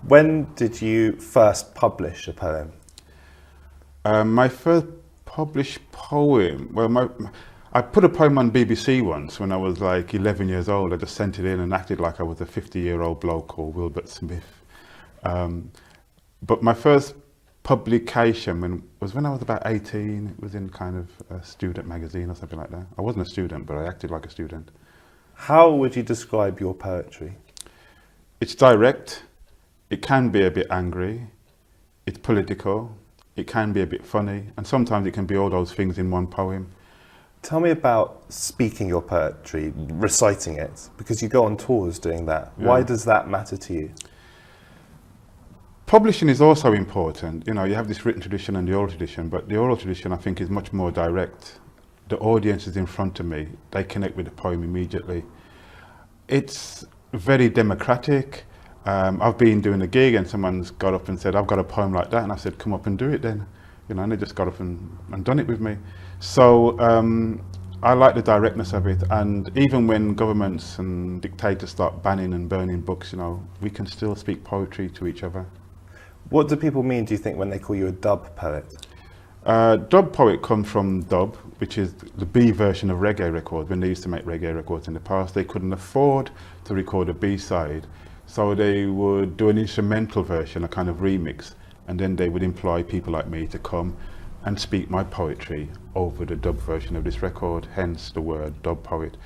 When did you first publish a poem? My first published poem, I put a poem on BBC once when I was like 11 years old. I just sent it in and acted like I was a 50-year-old bloke called Wilbert Smith. But my first publication was when I was about 18. It was in kind of a student magazine or something like that. I wasn't a student, but I acted like a student. How would you describe your poetry? It's direct, it can be a bit angry, it's political, it can be a bit funny, and sometimes it can be all those things in one poem. Tell me about speaking your poetry, reciting it, because you go on tours doing that. Yeah. Why does that matter to you? Publishing is also important. You know, you have this written tradition and the oral tradition, but the oral tradition I think is much more direct. The audience is in front of me, they connect with the poem immediately. It's very democratic. I've been doing a gig and someone's got up and said, I've got a poem like that, and I said, come up and do it then. You know, and they just got up and done it with me. So I like the directness of it, and even when governments and dictators start banning and burning books, you know, we can still speak poetry to each other. What do people mean, do you think, when they call you a dub poet? Dub poet comes from dub, which is the B version of reggae records. When they used to make reggae records in the past, they couldn't afford to record a B-side. So they would do an instrumental version, a kind of remix, and then they would employ people like me to come and speak my poetry over the dub version of this record, hence the word dub poet.